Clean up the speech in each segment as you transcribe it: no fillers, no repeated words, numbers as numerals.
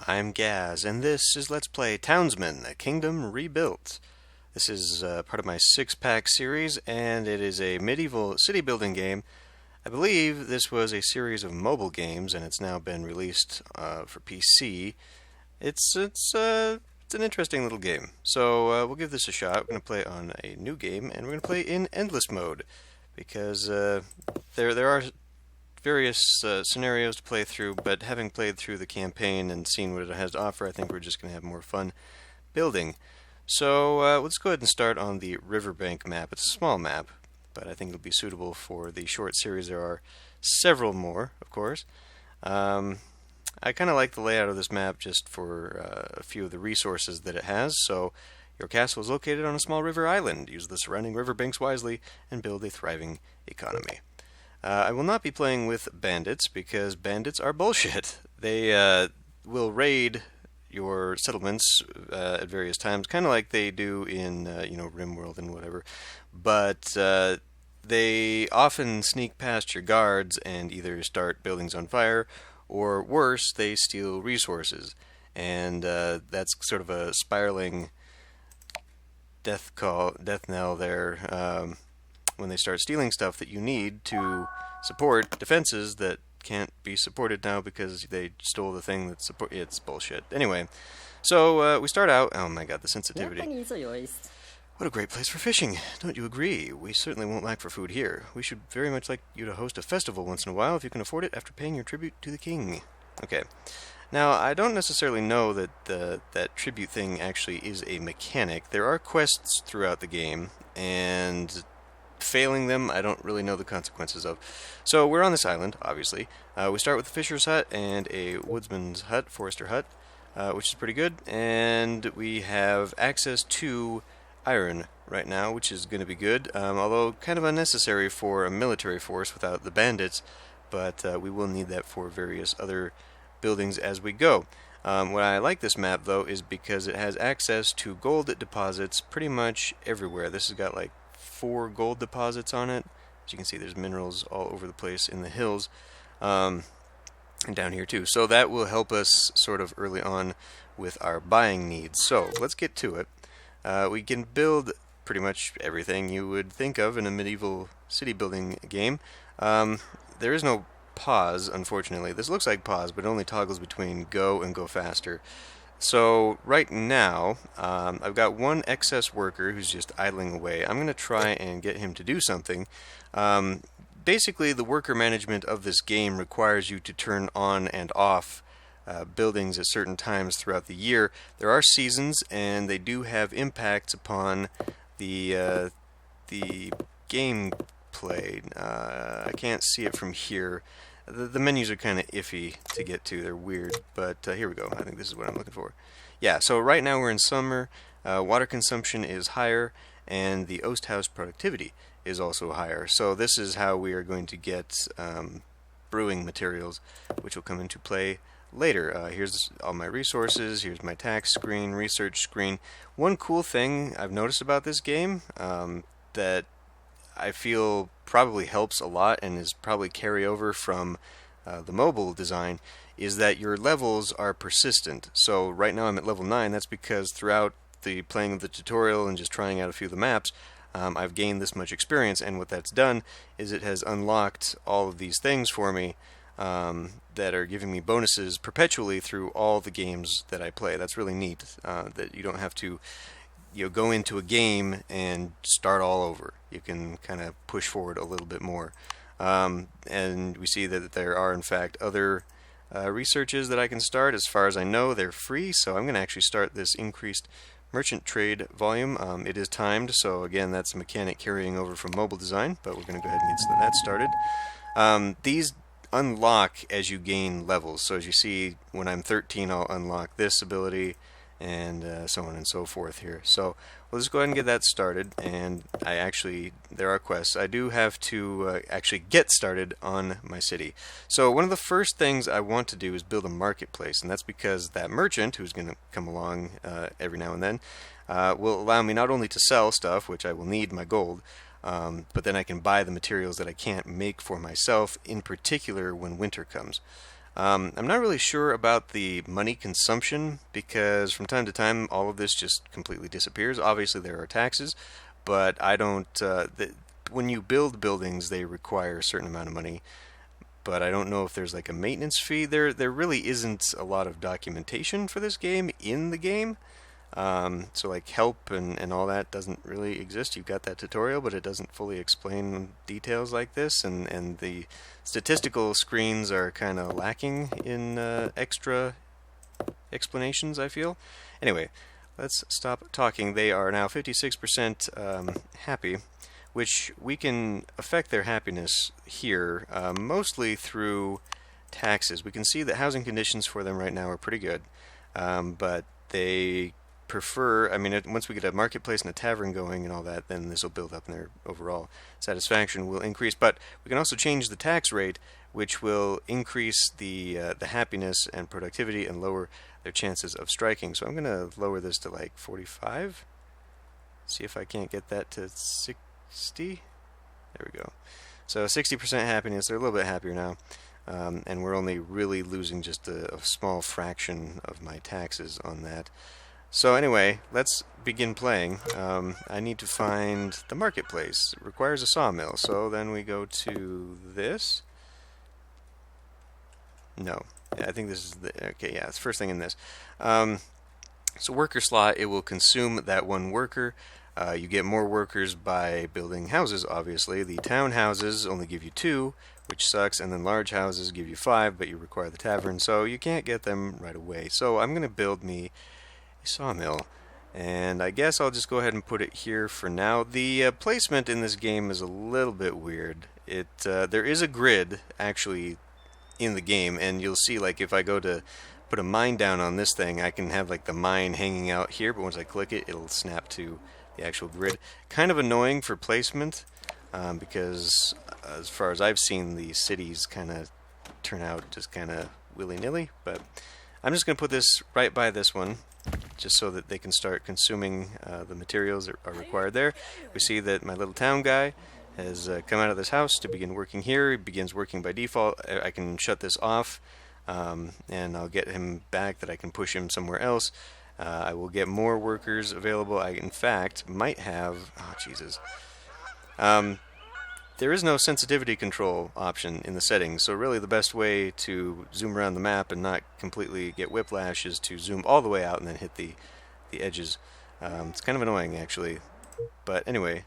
I'm Gaz, and this is Let's Play Townsmen, A Kingdom Rebuilt. This is part of my six-pack series, and it is a medieval city-building game. I believe this was a series of mobile games, and it's now been released for PC. It's an interesting little game, so we'll give this a shot. We're going to play on a new game, and we're going to play in endless mode, because there are various scenarios to play through, but having played through the campaign and seen what it has to offer, I think we're just going to have more fun building. So let's go ahead and start on the Riverbank map. It's a small map, but I think it'll be suitable for the short series. There are several more, of course. I kind of like the layout of this map just for a few of the resources that it has. So your castle is located on a small river island. Use the surrounding riverbanks wisely and build a thriving economy. I will not be playing with bandits because bandits are bullshit. They will raid your settlements at various times, kind of like they do in RimWorld and whatever. But they often sneak past your guards and either start buildings on fire, or worse, they steal resources. And that's sort of a spiraling death knell there. When they start stealing stuff that you need to support defenses that can't be supported now because they stole the thing that it's bullshit. Anyway, so we start out. Oh my god, the sensitivity. What a great place for fishing. Don't you agree? We certainly won't lack for food here. We should very much like you to host a festival once in a while if you can afford it after paying your tribute to the king. Okay. Now, I don't necessarily know that that tribute thing actually is a mechanic. There are quests throughout the game, and failing them, I don't really know the consequences of. So we're on this island, obviously. We start with a fisher's hut and a woodsman's hut, forester hut, which is pretty good. And we have access to iron right now, which is going to be good, although kind of unnecessary for a military force without the bandits, but we will need that for various other buildings as we go. What I like this map, though, is because it has access to gold deposits pretty much everywhere. This has got like 4 gold deposits on it. As you can see, there's minerals all over the place in the hills, and down here too. So that will help us sort of early on with our buying needs. So let's get to it. We can build pretty much everything you would think of in a medieval city building game. There is no pause, unfortunately. This looks like pause, but it only toggles between go and go faster. So right now, I've got one excess worker who's just idling away. I'm going to try and get him to do something. Basically, the worker management of this game requires you to turn on and off buildings at certain times throughout the year. There are seasons, and they do have impacts upon the gameplay. I can't see it from here. The menus are kind of iffy to get to. They're weird, but here we go. I think this is what I'm looking for. Yeah, so right now we're in summer. Water consumption is higher, and the oast house productivity is also higher. So this is how we are going to get brewing materials, which will come into play later. Here's all my resources. Here's my tax screen, research screen. One cool thing I've noticed about this game that I feel probably helps a lot and is probably carryover from the mobile design is that your levels are persistent. So right now I'm at level 9. That's because throughout the playing of the tutorial and just trying out a few of the maps, I've gained this much experience, and what that's done is it has unlocked all of these things for me that are giving me bonuses perpetually through all the games that I play. That's really neat, that you don't have to go into a game and start all over. You can kind of push forward a little bit more. And we see that there are, in fact, other researches that I can start. As far as I know, they're free, so I'm going to actually start this increased merchant trade volume. It is timed, so again, that's a mechanic carrying over from mobile design, but we're going to go ahead and get that started. These unlock as you gain levels. So as you see, when I'm 13, I'll unlock this ability, and so on and so forth here. So we'll just go ahead and get that started, and there are quests. I do have to actually get started on my city. So one of the first things I want to do is build a marketplace, and that's because that merchant, who's going to come along every now and then, will allow me not only to sell stuff, which I will need my gold, but then I can buy the materials that I can't make for myself, in particular when winter comes. I'm not really sure about the money consumption because from time to time all of this just completely disappears. Obviously there are taxes, but I don't. When you build buildings, they require a certain amount of money, but I don't know if there's like a maintenance fee. There really isn't a lot of documentation for this game in the game. So like help and all that doesn't really exist. You've got that tutorial, but it doesn't fully explain details like this, and the statistical screens are kind of lacking in extra explanations, I feel. Anyway, let's stop talking. They are now 56% happy, which we can affect their happiness here, mostly through taxes. We can see that housing conditions for them right now are pretty good, but they prefer, I mean, once we get a marketplace and a tavern going and all that, then this will build up and their overall satisfaction will increase. But we can also change the tax rate, which will increase the happiness and productivity and lower their chances of striking. So I'm going to lower this to like 45. See if I can't get that to 60. There we go. So 60% happiness. They're a little bit happier now. And we're only really losing just a small fraction of my taxes on that. So anyway, let's begin playing. I need to find the marketplace. It requires a sawmill. So then we go to this. No, yeah, I think this is the, okay, yeah, it's the first thing in this. So worker slot, it will consume that one worker. You get more workers by building houses, obviously. The townhouses only give you 2, which sucks, and then large houses give you 5, but you require the tavern, so you can't get them right away. So I'm going to build me a sawmill, and I guess I'll just go ahead and put it here for now. The placement in this game is a little bit weird. There is a grid, actually, in the game, and you'll see, like, if I go to put a mine down on this thing, I can have, like, the mine hanging out here, but once I click it, it'll snap to the actual grid. Kind of annoying for placement, because as far as I've seen, the cities kind of turn out just kind of willy-nilly, but I'm just going to put this right by this one, just so that they can start consuming the materials that are required there. We see that my little town guy has come out of this house to begin working here. He begins working by default. I can shut this off, and I'll get him back that I can push him somewhere else. I will get more workers available. I, in fact, might have... Oh, Jesus. There is no sensitivity control option in the settings, so really the best way to zoom around the map and not completely get whiplash is to zoom all the way out and then hit the edges. It's kind of annoying, actually. But anyway,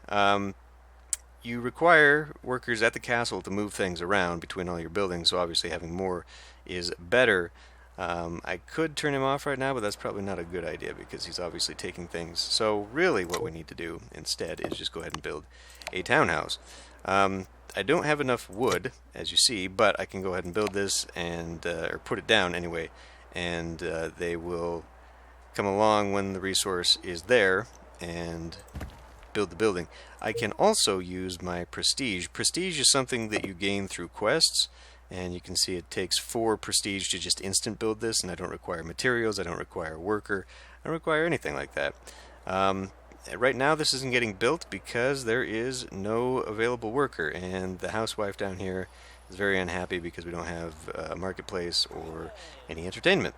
you require workers at the castle to move things around between all your buildings, so obviously having more is better. I could turn him off right now, but that's probably not a good idea because he's obviously taking things. So really what we need to do instead is just go ahead and build a townhouse. I don't have enough wood, as you see, but I can go ahead and build this and or put it down anyway, and they will come along when the resource is there and build the building. I can also use my prestige. Prestige is something that you gain through quests, and you can see it takes 4 prestige to just instant build this, and I don't require materials, I don't require a worker, I don't require anything like that. Right now this isn't getting built because there is no available worker, and the housewife down here is very unhappy because we don't have a marketplace or any entertainment.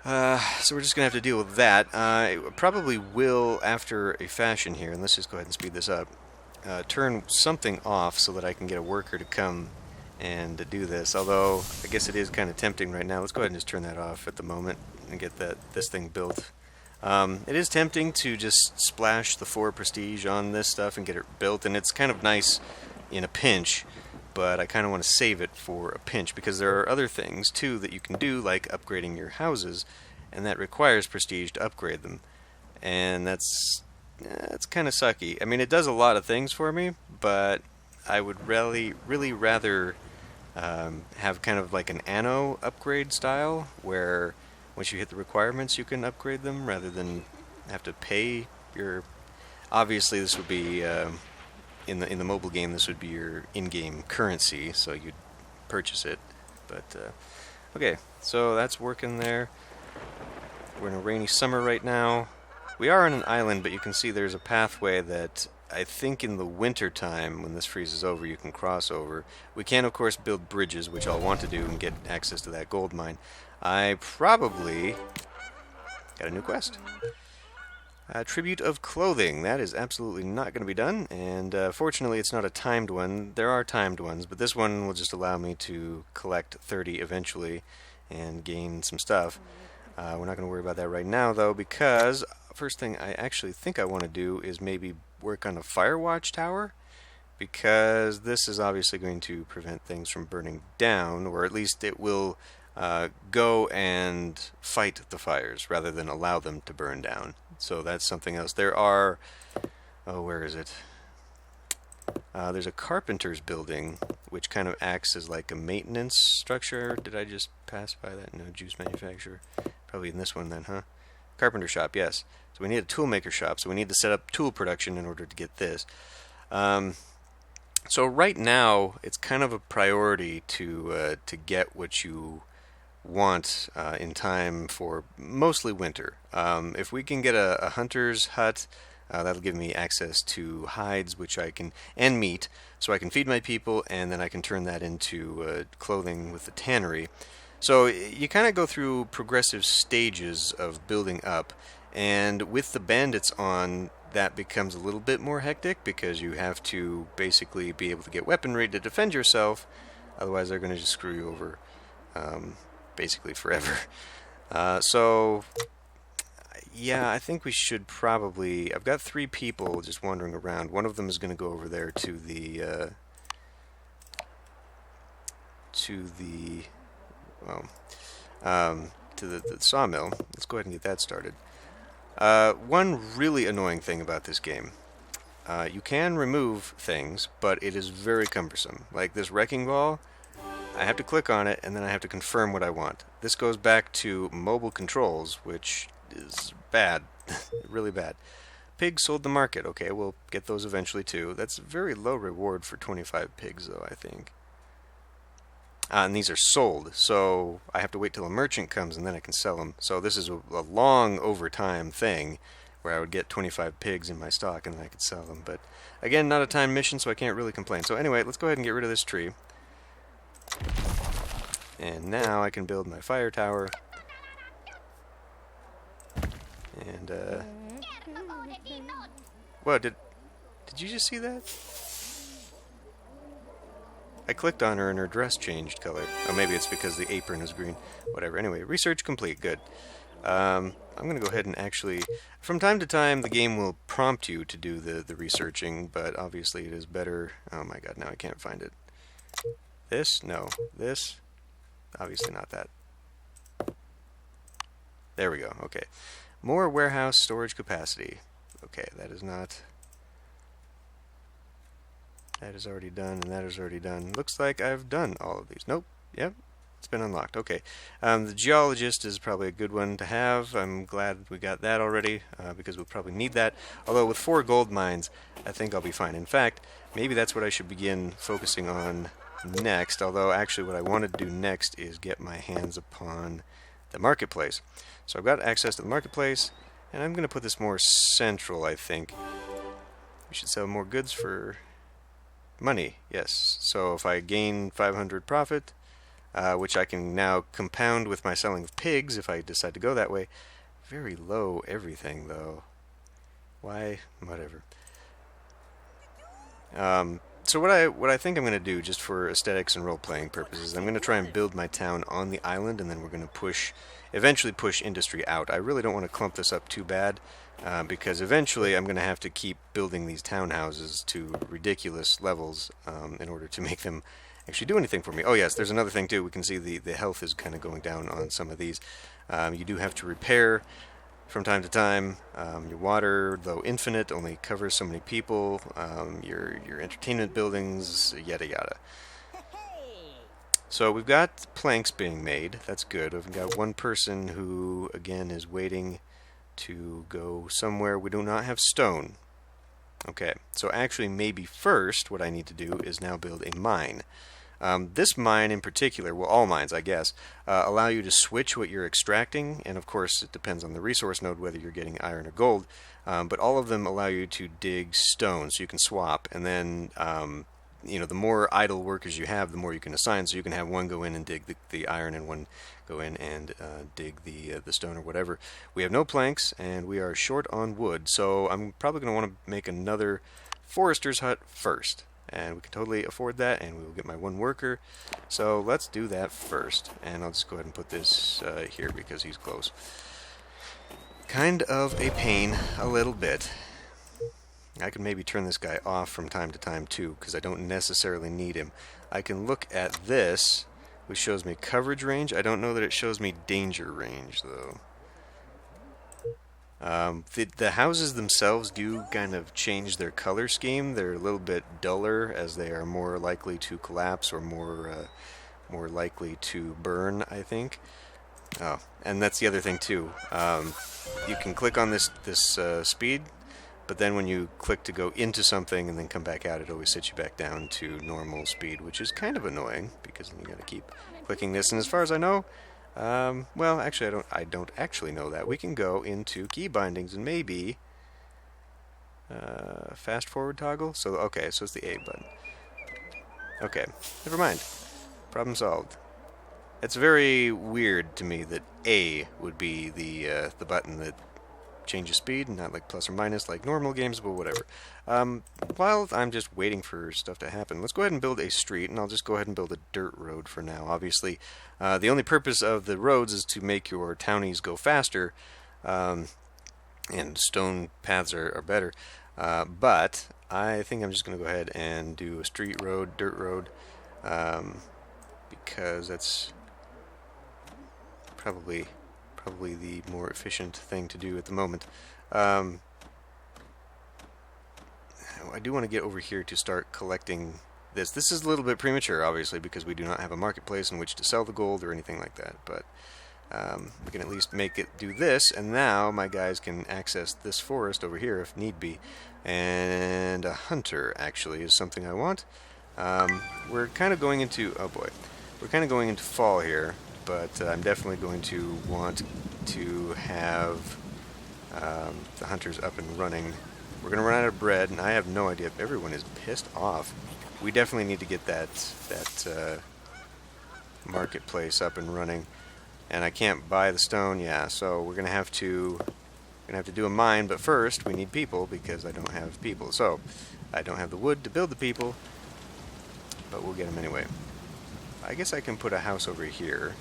So we're just going to have to deal with that. It probably will, after a fashion here, and let's just go ahead and speed this up, turn something off so that I can get a worker to come and do this, although I guess it is kind of tempting right now. Let's go ahead and just turn that off at the moment and get this thing built. It is tempting to just splash the 4 prestige on this stuff and get it built, and it's kind of nice in a pinch, but I kind of want to save it for a pinch because there are other things too that you can do, like upgrading your houses, and that requires prestige to upgrade them, and that's kind of sucky. I mean, it does a lot of things for me, but I would really rather have kind of like an anno upgrade style where once you hit the requirements you can upgrade them rather than have to pay your... Obviously this would be in the mobile game, this would be your in-game currency, so you'd purchase it. But okay, so that's working there. We're in a rainy summer right now. We are on an island, but you can see there's a pathway that I think in the winter time, when this freezes over, you can cross over. We can, of course, build bridges, which I'll want to do and get access to that gold mine. I probably got a new quest. Tribute of clothing. That is absolutely not going to be done, and fortunately it's not a timed one. There are timed ones, but this one will just allow me to collect 30 eventually and gain some stuff. We're not going to worry about that right now, though, because first thing I actually think I want to do is maybe work on a fire watch tower, because this is obviously going to prevent things from burning down, or at least it will go and fight the fires rather than allow them to burn down. So that's something else. There are, oh, where is it? There's a carpenter's building, which kind of acts as like a maintenance structure. Did I just pass by that? No, juice manufacturer. Probably in this one then, huh? Carpenter Shop, yes. So we need a toolmaker shop, so we need to set up tool production in order to get this. So right now, it's kind of a priority to get what you want in time for mostly winter. If we can get a hunter's hut, that'll give me access to hides, which I can, and meat, so I can feed my people, and then I can turn that into clothing with the tannery. So you kind of go through progressive stages of building up, and with the bandits on, that becomes a little bit more hectic, because you have to basically be able to get weaponry to defend yourself, otherwise they're going to just screw you over basically forever. So yeah, I think we should probably, I've got 3 people just wandering around. One of them is going to go over there to the sawmill. Let's go ahead and get that started. One really annoying thing about this game, you can remove things, but it is very cumbersome. Like this wrecking ball, I have to click on it, and then I have to confirm what I want. This goes back to mobile controls, which is bad, really bad. Pigs sold the market. Okay, we'll get those eventually too. That's a very low reward for 25 pigs, though, I think. And these are sold, so I have to wait till a merchant comes, and then I can sell them. So this is a long overtime thing, where I would get 25 pigs in my stock, and then I could sell them. But again, not a timed mission, so I can't really complain. So anyway, let's go ahead and get rid of this tree. And now I can build my fire tower. And what did you just see that? I clicked on her and her dress changed color. Oh, maybe it's because the apron is green. Whatever. Anyway, research complete. Good. I'm going to go ahead and actually, from time to time, the game will prompt you to do the researching, but obviously it is better. Oh my god, now I can't find it. This? No. This? Obviously not that. There we go. Okay. More warehouse storage capacity. Okay, that is not... That is already done, and that is already done. Looks like I've done all of these. Nope. Yep. It's been unlocked. Okay. The geologist is probably a good one to have. I'm glad we got that already, because we'll probably need that. Although with 4 gold mines, I think I'll be fine. In fact, maybe that's what I should begin focusing on next. Although, actually, what I want to do next is get my hands upon the marketplace. So I've got access to the marketplace, and I'm going to put this more central, I think. We should sell more goods for money, yes. So if I gain 500 profit, which I can now compound with my selling of pigs if I decide to go that way. Very low everything, though. Why? Whatever. So what I think I'm going to do, just for aesthetics and role-playing purposes, I'm going to try and build my town on the island, and then we're going to eventually push industry out. I really don't want to clump this up too bad, because eventually I'm going to have to keep building these townhouses to ridiculous levels in order to make them actually do anything for me. Oh yes, there's another thing too. We can see the health is kind of going down on some of these. You do have to repair from time to time. Your water, though infinite, only covers so many people. Your entertainment buildings, yada yada. So we've got planks being made. That's good. We've got one person who, again, is waiting to go somewhere. We do not have stone. Okay, so actually maybe first what I need to do is now build a mine. This mine in particular, well, all mines, I guess, allow you to switch what you're extracting, and of course it depends on the resource node whether you're getting iron or gold, but all of them allow you to dig stone, so you can swap, and then the more idle workers you have, the more you can assign, so you can have one go in and dig the iron and one go in and dig the stone or whatever. We have no planks, and we are short on wood, so I'm probably going to want to make another forester's hut first. And we can totally afford that, and we will get my one worker. So let's do that first. And I'll just go ahead and put this here because he's close. Kind of a pain, a little bit. I can maybe turn this guy off from time to time too, because I don't necessarily need him. I can look at this, which shows me coverage range. I don't know that it shows me danger range, though. The houses themselves do kind of change their color scheme. They're a little bit duller as they are more likely to collapse or more likely to burn, I think. Oh, and that's the other thing too. You can click on this speed, but then when you click to go into something and then come back out, it always sets you back down to normal speed, which is kind of annoying because then you got to keep clicking this. And as far as I know, well, actually, I don't actually know that. We can go into key bindings and maybe fast forward toggle. So okay, so it's the A button. Okay, never mind. Problem solved. It's very weird to me that A would be the button that changes speed, and not like plus or minus like normal games, but whatever. While I'm just waiting for stuff to happen, let's go ahead and build a street, and I'll just go ahead and build a dirt road for now. Obviously, the only purpose of the roads is to make your townies go faster, and stone paths are better, but I think I'm just going to go ahead and do a street road, dirt road, because that's probably the more efficient thing to do at the moment. I do want to get over here to start collecting this. This is a little bit premature, obviously, because we do not have a marketplace in which to sell the gold or anything like that, but we can at least make it do this, and now my guys can access this forest over here if need be. And a hunter, actually, is something I want. We're kind of going into... oh boy. We're kind of going into fall here, but I'm definitely going to want to have the hunters up and running. We're going to run out of bread, and I have no idea if everyone is pissed off. We definitely need to get that marketplace up and running, and I can't buy the stone. Yeah, so we're going to have to do a mine, but first we need people because I don't have people. So I don't have the wood to build the people, but we'll get them anyway. I guess I can put a house over here.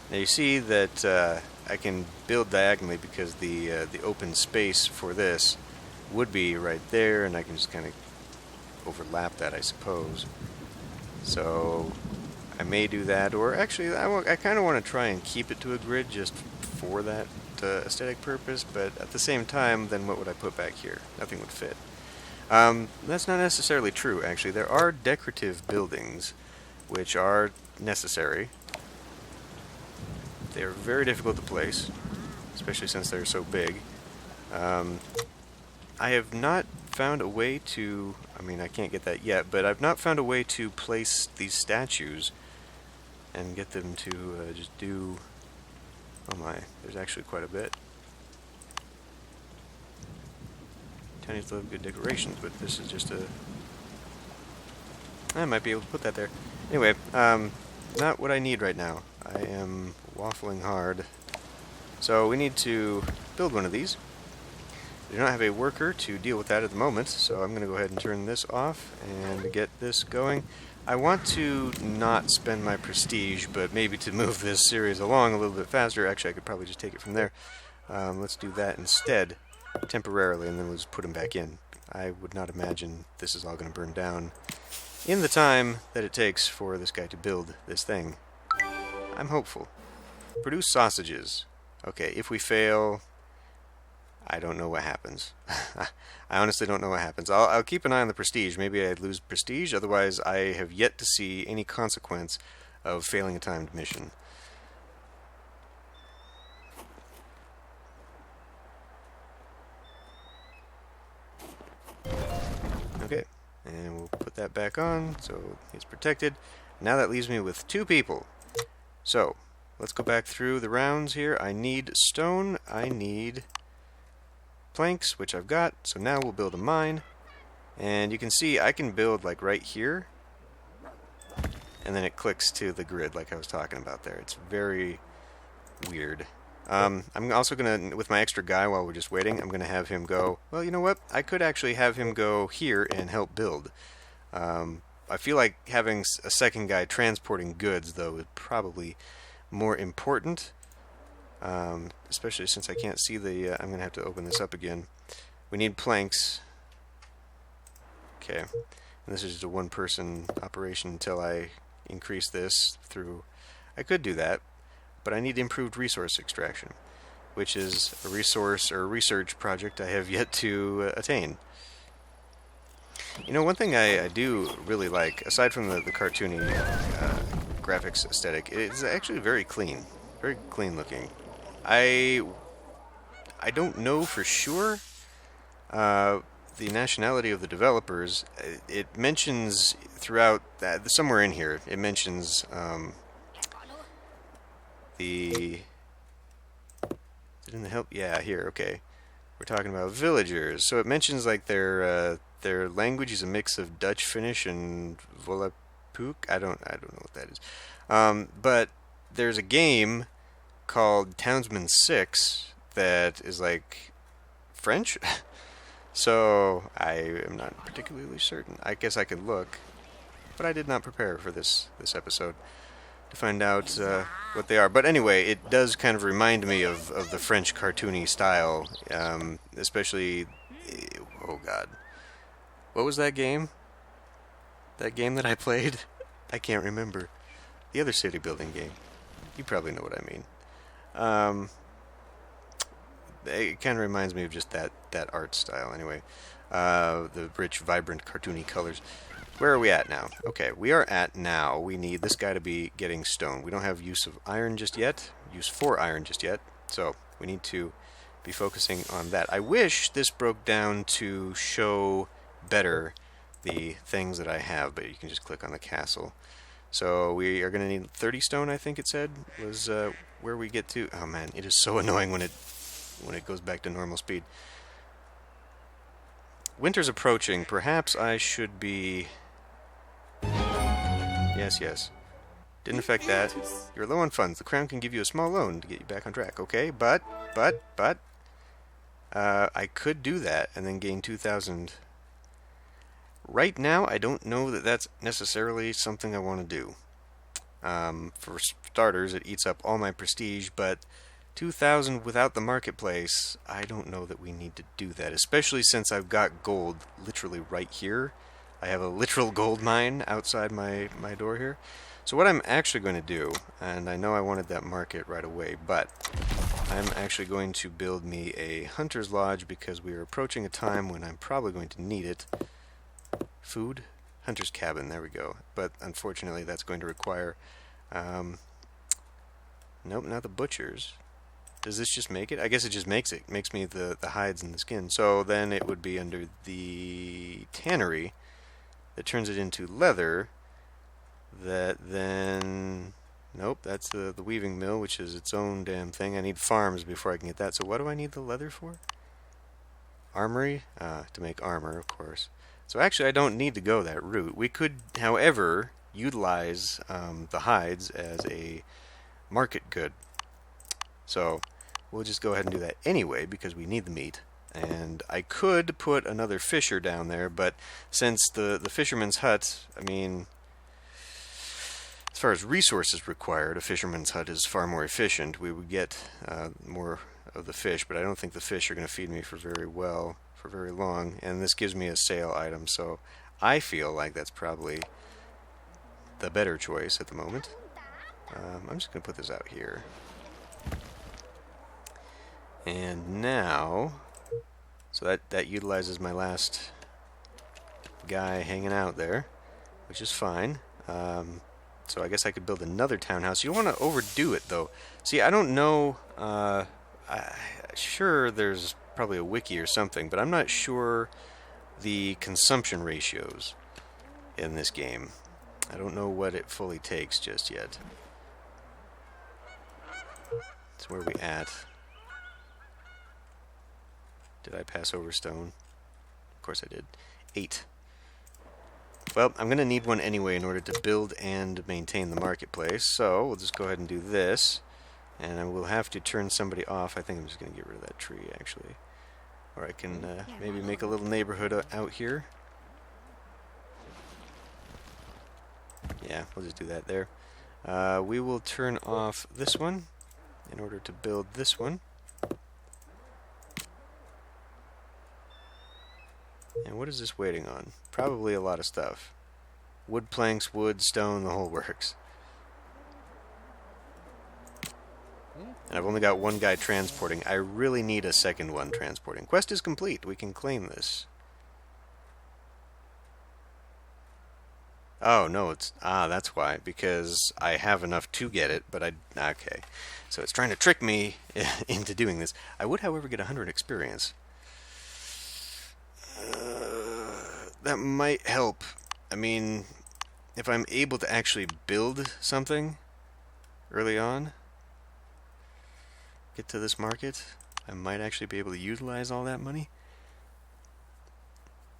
Now you see that I can build diagonally because the open space for this would be right there, and I can just kind of overlap that, I suppose. So I may do that, or actually I kind of want to try and keep it to a grid just for that aesthetic purpose, but at the same time, then what would I put back here? Nothing would fit. That's not necessarily true, actually. There are decorative buildings which are necessary. They are very difficult to place, especially since they're so big. I have not found a way to... I mean, I can't get that yet, but I've not found a way to place these statues and get them to just do... oh my, there's actually quite a bit. Townies love good decorations, but this is just a... I might be able to put that there. Anyway, not what I need right now. I am waffling hard. So we need to build one of these. We do not have a worker to deal with that at the moment, so I'm going to go ahead and turn this off and get this going. I want to not spend my prestige, but maybe to move this series along a little bit faster. Actually, I could probably just take it from there. Let's do that instead, temporarily, and then we'll just put them back in. I would not imagine this is all going to burn down in the time that it takes for this guy to build this thing. I'm hopeful. Produce sausages. Okay, if we fail, I don't know what happens. I honestly don't know what happens. I'll keep an eye on the prestige. Maybe I lose prestige. Otherwise, I have yet to see any consequence of failing a timed mission. Okay, and we'll put that back on so it's protected. Now that leaves me with 2 people. So, let's go back through the rounds here. I need stone, I need planks, which I've got. So now we'll build a mine. And you can see I can build like right here. And then it clicks to the grid like I was talking about there. It's very weird. I'm also going to, with my extra guy while we're just waiting, I'm going to have him go, well, you know what? I could actually have him go here and help build. I feel like having a second guy transporting goods, though, is probably more important. Especially since I can't see the... I'm going to have to open this up again. We need planks. Okay. And this is just a one-person operation until I increase this through... I could do that, but I need improved resource extraction, which is a resource or research project I have yet to attain. You know, one thing I do really like, aside from the cartoony graphics aesthetic, it's actually very clean looking. I don't know for sure the nationality of the developers. It mentions throughout that, somewhere in here, it mentions the... Is it in the help? Yeah, here, okay. We're talking about villagers. So it mentions like their language is a mix of Dutch, Finnish, and Volapük. I don't know what that is. But there's a game called Townsmen 6 that is like French. So I am not particularly certain. I guess I could look, but I did not prepare for this episode to find out what they are. But anyway, it does kind of remind me of the French cartoony style, especially... Oh God. What was that game? That game that I played? I can't remember. The other city building game. You probably know what I mean. It kind of reminds me of just that art style anyway. The rich, vibrant, cartoony colors. Where are we at now? Okay, we are at now. We need this guy to be getting stone. We don't have use of iron just yet. Use for iron just yet. So we need to be focusing on that. I wish this broke down to show better the things that I have, but you can just click on the castle. So we are going to need 30 stone, I think it said, was where we get to. Oh man, it is so annoying when it goes back to normal speed. Winter's approaching. Perhaps I should be... Yes. Didn't affect that. You're low on funds. The crown can give you a small loan to get you back on track. Okay, but... I could do that and then gain 2,000... Right now, I don't know that that's necessarily something I want to do. For starters, it eats up all my prestige, but 2,000 without the marketplace, I don't know that we need to do that, especially since I've got gold literally right here. I have a literal gold mine outside my door here. So what I'm actually going to do, and I know I wanted that market right away, but I'm actually going to build me a hunter's lodge because we are approaching a time when I'm probably going to need it. Food? Hunter's cabin, there we go. But unfortunately that's going to require... Nope, not the butchers. Does this just make it? I guess it just makes it. It makes me the hides and the skin. So then it would be under the tannery that turns it into leather. That then... Nope, that's the weaving mill, which is its own damn thing. I need farms before I can get that. So what do I need the leather for? Armory? To make armor, of course. So actually I don't need to go that route. We could, however, utilize the hides as a market good. So we'll just go ahead and do that anyway because we need the meat. And I could put another fisher down there, but since the fisherman's hut, I mean, as far as resources required, a fisherman's hut is far more efficient. We would get more of the fish, but I don't think the fish are going to feed me for very long, and this gives me a sale item, so I feel like that's probably the better choice at the moment. I'm just going to put this out here. And now, so that utilizes my last guy hanging out there, which is fine. So I guess I could build another townhouse. You don't want to overdo it, though. See, I don't know, sure there's probably a wiki or something, but I'm not sure the consumption ratios in this game. I don't know what it fully takes just yet. So where are we at? Did I pass over stone? Of course I did. 8. Well, I'm going to need one anyway in order to build and maintain the marketplace, so we'll just go ahead and do this. And I will have to turn somebody off. I think I'm just going to get rid of that tree, actually. Or I can maybe make a little neighborhood out here. Yeah, we'll just do that there. We will turn off this one in order to build this one. And what is this waiting on? Probably a lot of stuff. Wood planks, wood, stone, the whole works. And I've only got one guy transporting. I really need a second one transporting. Quest is complete. We can claim this. Oh, no, it's... Ah, that's why. Because I have enough to get it, but I... Okay. So it's trying to trick me into doing this. I would, however, get 100 experience. That might help. I mean, if I'm able to actually build something early on, get to this market, I might actually be able to utilize all that money.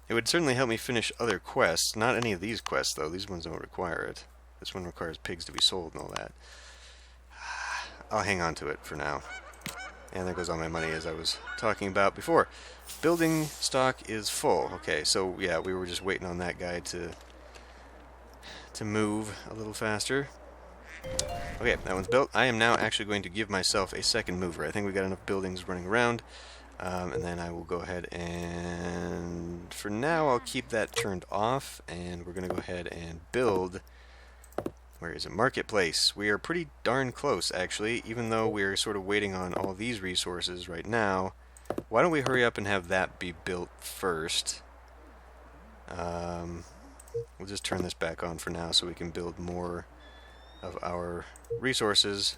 It would certainly help me finish other quests. Not any of these quests, though. These ones don't require it. This one requires pigs to be sold and all that. I'll hang on to it for now. And there goes all my money, as I was talking about before. Building stock is full. Okay, so yeah, we were just waiting on that guy to move a little faster. Okay, that one's built. I am now actually going to give myself a second mover. I think we got enough buildings running around. And then I will go ahead and... For now, I'll keep that turned off. And we're going to go ahead and build... Where is it? Marketplace. We are pretty darn close, actually, even though we're sort of waiting on all these resources right now. Why don't we hurry up and have that be built first? We'll just turn this back on for now so we can build more of our resources.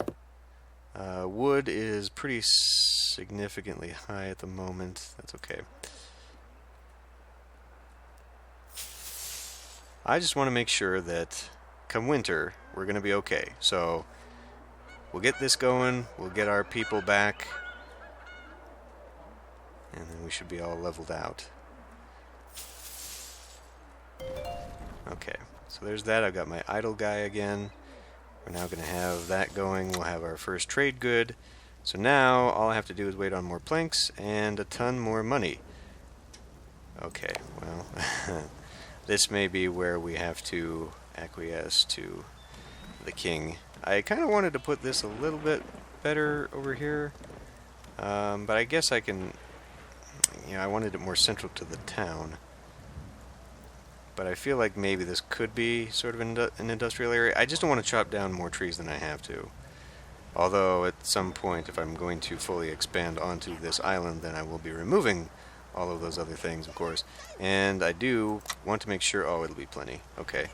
Wood is pretty significantly high at the moment. That's okay. I just want to make sure that come winter, we're going to be okay. So we'll get this going, we'll get our people back, and then we should be all leveled out. Okay, so there's that. I've got my idle guy again. We're now going to have that going. We'll have our first trade good. So now all I have to do is wait on more planks and a ton more money. Okay, well, this may be where we have to acquiesce to the king. I kind of wanted to put this a little bit better over here, but I guess I can, I wanted it more central to the town. But I feel like maybe this could be sort of an industrial area. I just don't want to chop down more trees than I have to. Although at some point, if I'm going to fully expand onto this island, then I will be removing all of those other things, of course. And I do want to make sure... Oh, it'll be plenty. Okay.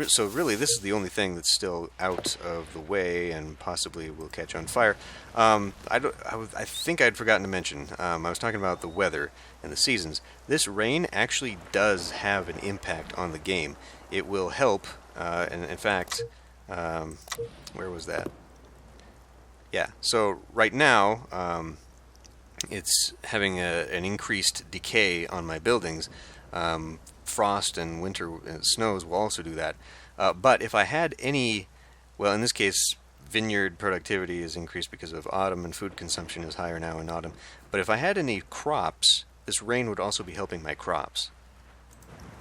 So really, this is the only thing that's still out of the way and possibly will catch on fire. I think I'd forgotten to mention, I was talking about the weather and the seasons. This rain actually does have an impact on the game. It will help, and in fact, where was that? Yeah, so right now, it's having an increased decay on my buildings. Frost and winter snows will also do that. But if I had any, well, in this case, vineyard productivity is increased because of autumn, and food consumption is higher now in autumn. But if I had any crops, this rain would also be helping my crops.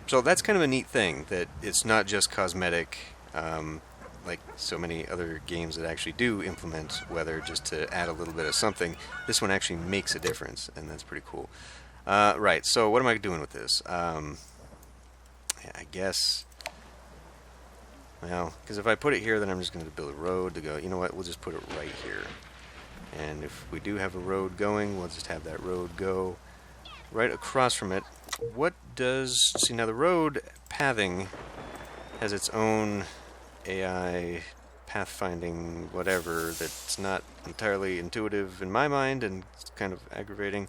So that's kind of a neat thing, that it's not just cosmetic, like so many other games that actually do implement weather just to add a little bit of something. This one actually makes a difference, and that's pretty cool. Right, so what am I doing with this? I guess, well, because if I put it here, then I'm just going to build a road to go. You know what, we'll just put it right here. And if we do have a road going, we'll just have that road go right across from it. What does... See, now the road pathing has its own AI pathfinding whatever that's not entirely intuitive in my mind, and it's kind of aggravating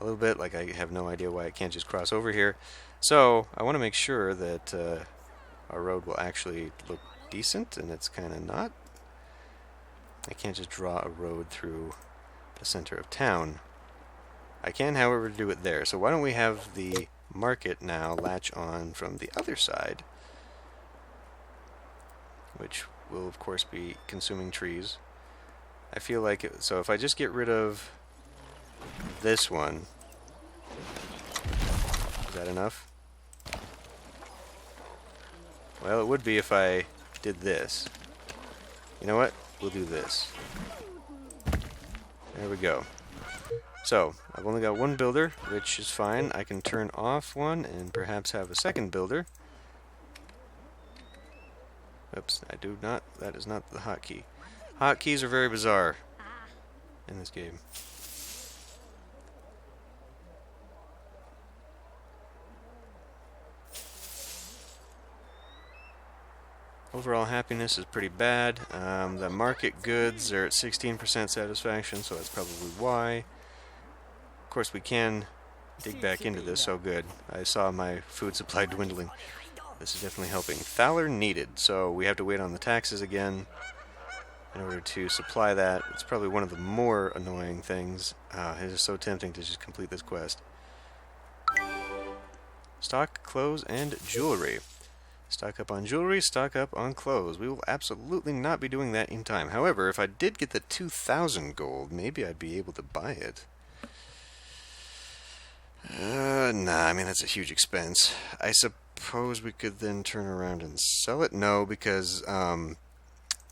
a little bit. Like, I have no idea why I can't just cross over here. So I want to make sure that our road will actually look decent, and it's kind of not. I can't just draw a road through the center of town. I can, however, do it there. So why don't we have the market now latch on from the other side, which will, of course, be consuming trees. I feel like it, so if I just get rid of this one, is that enough? Well, it would be if I did this. You know what? We'll do this. There we go. So, I've only got one builder, which is fine. I can turn off one and perhaps have a second builder. Oops, I do not. That is not the hotkey. Hotkeys are very bizarre in this game. Overall happiness is pretty bad. The market goods are at 16% satisfaction, so that's probably why. Of course, we can dig back into this. Oh, good. I saw my food supply dwindling. This is definitely helping. Thaler needed, so we have to wait on the taxes again in order to supply that. It's probably one of the more annoying things. It is so tempting to just complete this quest. Stock, clothes, and jewelry. Stock up on jewelry, stock up on clothes. We will absolutely not be doing that in time. However, if I did get the 2,000 gold, maybe I'd be able to buy it. Nah, I mean, that's a huge expense. I suppose we could then turn around and sell it? No, because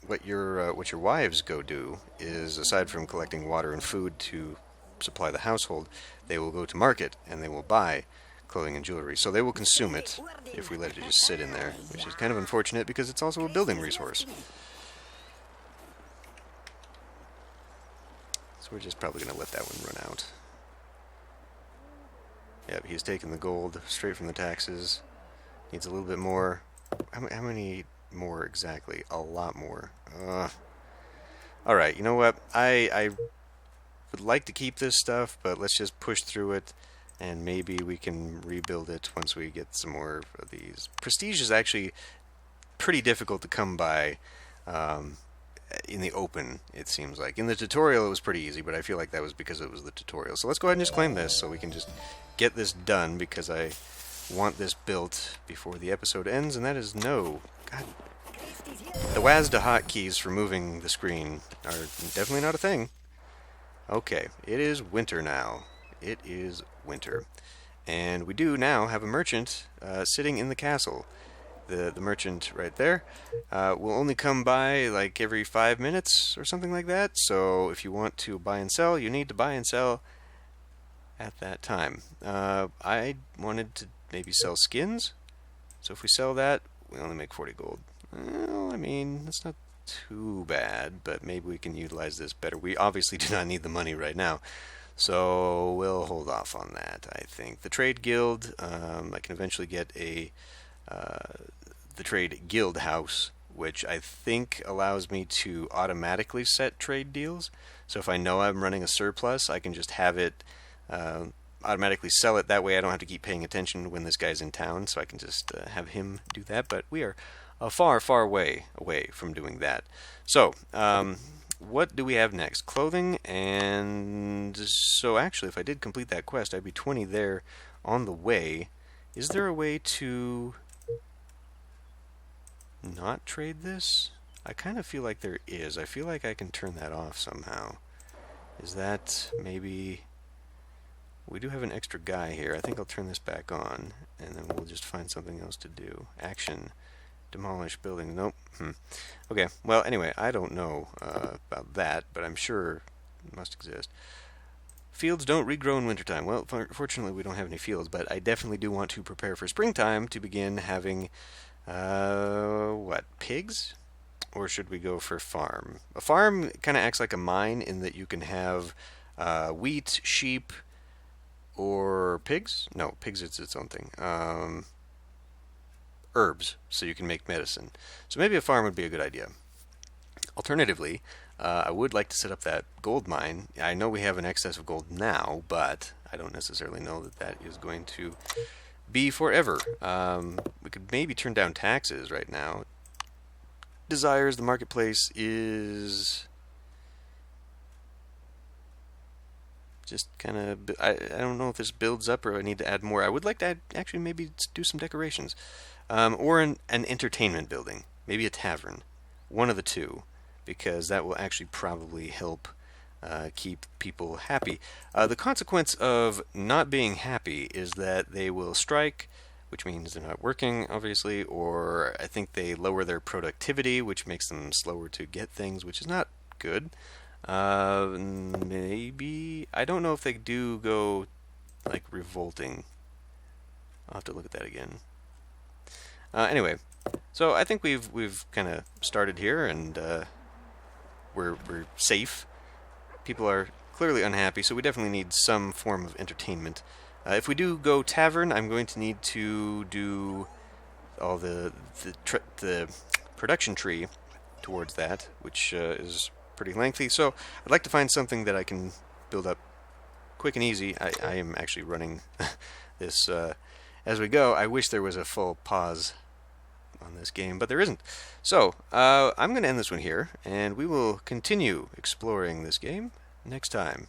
what your wives go do is, aside from collecting water and food to supply the household, they will go to market and they will buy clothing and jewelry. So they will consume it if we let it just sit in there, which is kind of unfortunate because it's also a building resource. So we're just probably going to let that one run out. Yep, he's taking the gold straight from the taxes. Needs a little bit more. How many more exactly? A lot more. Alright, you know what? I would like to keep this stuff, but let's just push through it, and maybe we can rebuild it once we get some more of these. Prestige is actually pretty difficult to come by in the open, it seems like. In the tutorial it was pretty easy, but I feel like that was because it was the tutorial. So let's go ahead and just claim this so we can just get this done, because I want this built before the episode ends, and that is no. God. The WASD hotkeys for moving the screen are definitely not a thing. Okay, it is winter now. It is winter. And we do now have a merchant sitting in the castle. The merchant right there will only come by like every 5 minutes or something like that. So if you want to buy and sell, you need to buy and sell at that time. I wanted to maybe sell skins. So if we sell that, we only make 40 gold. Well, I mean, that's not too bad, but maybe we can utilize this better. We obviously do not need the money right now, so we'll hold off on that, I think. The trade guild, I can eventually get the trade guild house, which I think allows me to automatically set trade deals. So if I know I'm running a surplus, I can just have it automatically sell it. That way I don't have to keep paying attention when this guy's in town, so I can just have him do that. But we are a far way away from doing that. So, what do we have next? Clothing, and so actually if I did complete that quest, I'd be 20 there on the way. Is there a way to not trade this? I kind of feel like there is. I feel like I can turn that off somehow. Is that maybe... We do have an extra guy here. I think I'll turn this back on, and then we'll just find something else to do. Action. Demolish building. Nope. Okay. Well, anyway, I don't know about that, but I'm sure it must exist. Fields don't regrow in wintertime. Well, fortunately, we don't have any fields, but I definitely do want to prepare for springtime to begin having, pigs? Or should we go for farm? A farm kind of acts like a mine in that you can have wheat, sheep, or pigs? No, pigs it's its own thing. Herbs, so you can make medicine. So maybe a farm would be a good idea. Alternatively, I would like to set up that gold mine. I know we have an excess of gold now, but I don't necessarily know that that is going to be forever. We could maybe turn down taxes right now. Desires, the marketplace is just kind of, I don't know if this builds up or I need to add more. I would like to actually maybe do some decorations. Or an entertainment building, maybe a tavern. One of the two, because that will actually probably help keep people happy. The consequence of not being happy is that they will strike, which means they're not working, obviously, or I think they lower their productivity, which makes them slower to get things, which is not good. Maybe, I don't know if they do go, like, revolting. I'll have to look at that again. Anyway, so I think we've kind of started here, and we're safe. People are clearly unhappy, so we definitely need some form of entertainment. If we do go tavern, I'm going to need to do all the production tree towards that, which is pretty lengthy. So I'd like to find something that I can build up quick and easy. I am actually running this as we go. I wish there was a full pause on this game, but there isn't. So I'm going to end this one here, and we will continue exploring this game next time.